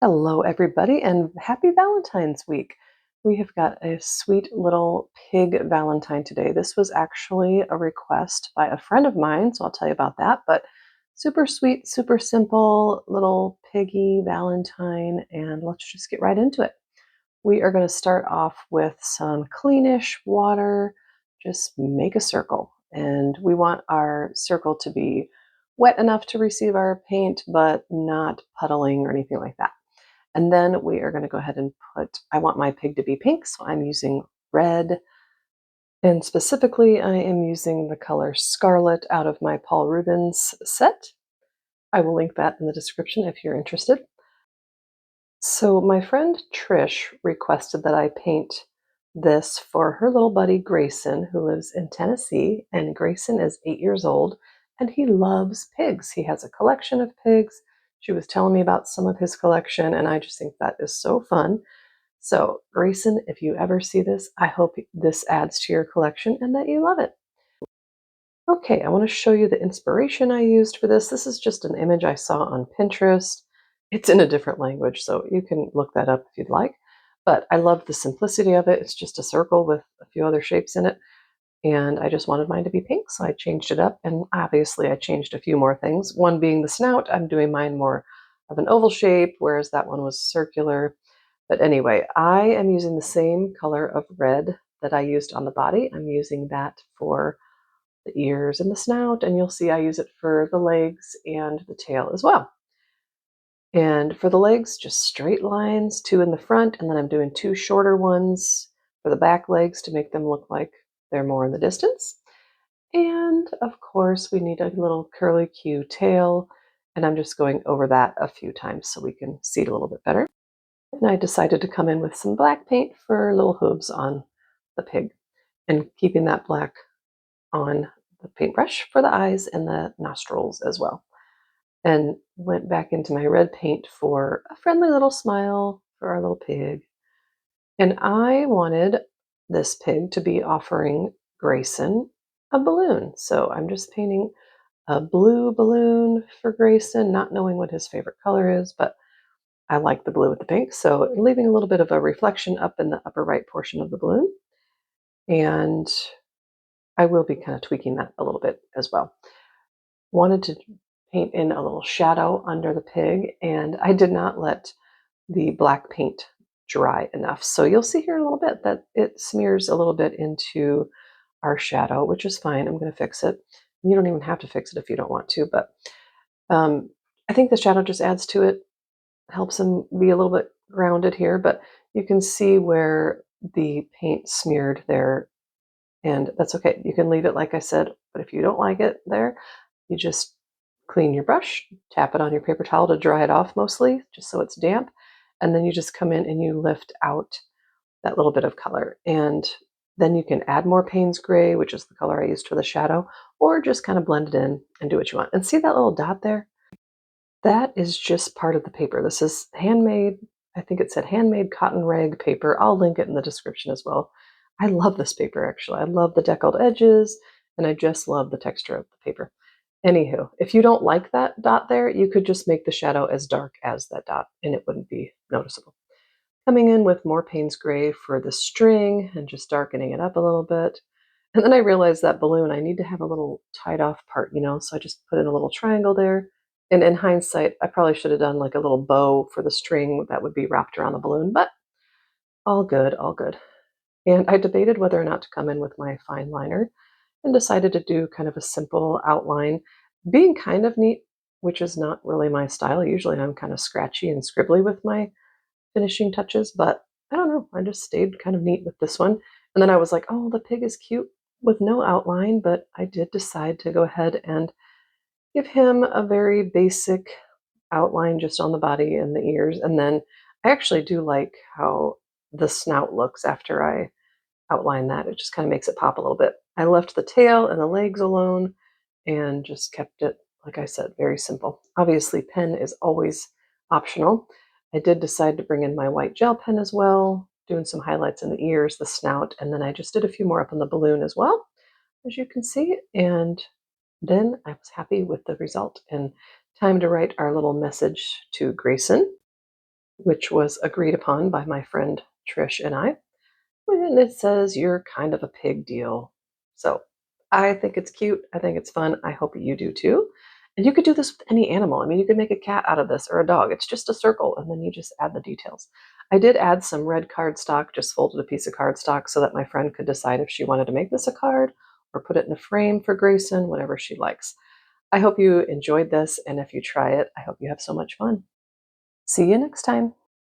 Hello, everybody, and happy Valentine's week. We have got a sweet little pig Valentine today. This was actually a request by a friend of mine, so I'll tell you about that. But super sweet, super simple little piggy Valentine, and let's just get right into it. We are going to start off with some cleanish water. Just make a circle, and we want our circle to be wet enough to receive our paint, but not puddling or anything like that. And then we are going to go ahead and I want my pig to be pink, so I'm using red. And specifically, I am using the color Scarlet out of my Paul Rubens set. I will link that in the description if you're interested. So my friend Trish requested that I paint this for her little buddy Grayson, who lives in Tennessee, and Grayson is 8 years old, and he loves pigs. He has a collection of pigs. She was telling me about some of his collection, and I just think that is so fun. So, Grayson, if you ever see this, I hope this adds to your collection and that you love it. Okay, I want to show you the inspiration I used for this. This is just an image I saw on Pinterest. It's in a different language, so you can look that up if you'd like. But I love the simplicity of it. It's just a circle with a few other shapes in it. And I just wanted mine to be pink, so I changed it up. And obviously, I changed a few more things. One being the snout. I'm doing mine more of an oval shape, whereas that one was circular. But anyway, I am using the same color of red that I used on the body. I'm using that for the ears and the snout, and you'll see I use it for the legs and the tail as well. And for the legs, just straight lines, two in the front, and then I'm doing two shorter ones for the back legs to make them look like they're more in the distance. And of course, we need a little curly Q tail, and I'm just going over that a few times so we can see it a little bit better. And I decided to come in with some black paint for little hooves on the pig and keeping that black on the paintbrush for the eyes and the nostrils as well. And went back into my red paint for a friendly little smile for our little pig. And I wanted this pig to be offering Grayson a balloon. So I'm just painting a blue balloon for Grayson, not knowing what his favorite color is, but I like the blue with the pink. So leaving a little bit of a reflection up in the upper right portion of the balloon. And I will be kind of tweaking that a little bit as well. Wanted to paint in a little shadow under the pig, and I did not let the black paint dry enough. So you'll see here in a little bit that it smears a little bit into our shadow, which is fine. I'm going to fix it. You don't even have to fix it if you don't want to, but I think the shadow just adds to it, helps him be a little bit grounded here, but you can see where the paint smeared there, and that's okay. You can leave it like I said, but if you don't like it there, you just clean your brush, tap it on your paper towel to dry it off mostly, just so it's damp, and then you just come in and you lift out that little bit of color. And then you can add more Payne's gray, which is the color I used for the shadow, or just kind of blend it in and do what you want. And see that little dot there? That is just part of the paper. This is handmade. I think it said handmade cotton rag paper. I'll link it in the description as well. I love this paper actually. I love the deckled edges, and I just love the texture of the paper. Anywho, if you don't like that dot there, you could just make the shadow as dark as that dot and it wouldn't be noticeable. Coming in with more Payne's gray for the string and just darkening it up a little bit. And then I realized that balloon, I need to have a little tied off part, so I just put in a little triangle there. And in hindsight, I probably should have done like a little bow for the string that would be wrapped around the balloon, but all good, all good. And I debated whether or not to come in with my fine liner and decided to do kind of a simple outline, being kind of neat, which is not really my style. Usually I'm kind of scratchy and scribbly with my finishing touches, but I don't know. I just stayed kind of neat with this one. And then I was like, oh, the pig is cute with no outline, but I did decide to go ahead and give him a very basic outline just on the body and the ears. And then I actually do like how the snout looks after I outline that. It just kind of makes it pop a little bit. I left the tail and the legs alone and just kept it, like I said, very simple. Obviously, pen is always optional. I did decide to bring in my white gel pen as well, doing some highlights in the ears, the snout, and then I just did a few more up on the balloon as well, as you can see. And then I was happy with the result and time to write our little message to Grayson. which was agreed upon by my friend Trish and I. And it says you're kind of a pig deal. So I think it's cute. I think it's fun. I hope you do too. And you could do this with any animal. I mean, you could make a cat out of this or a dog. It's just a circle, and then you just add the details. I did add some red cardstock, just folded a piece of cardstock so that my friend could decide if she wanted to make this a card or put it in a frame for Grayson, whatever she likes. I hope you enjoyed this, and if you try it, I hope you have so much fun. See you next time.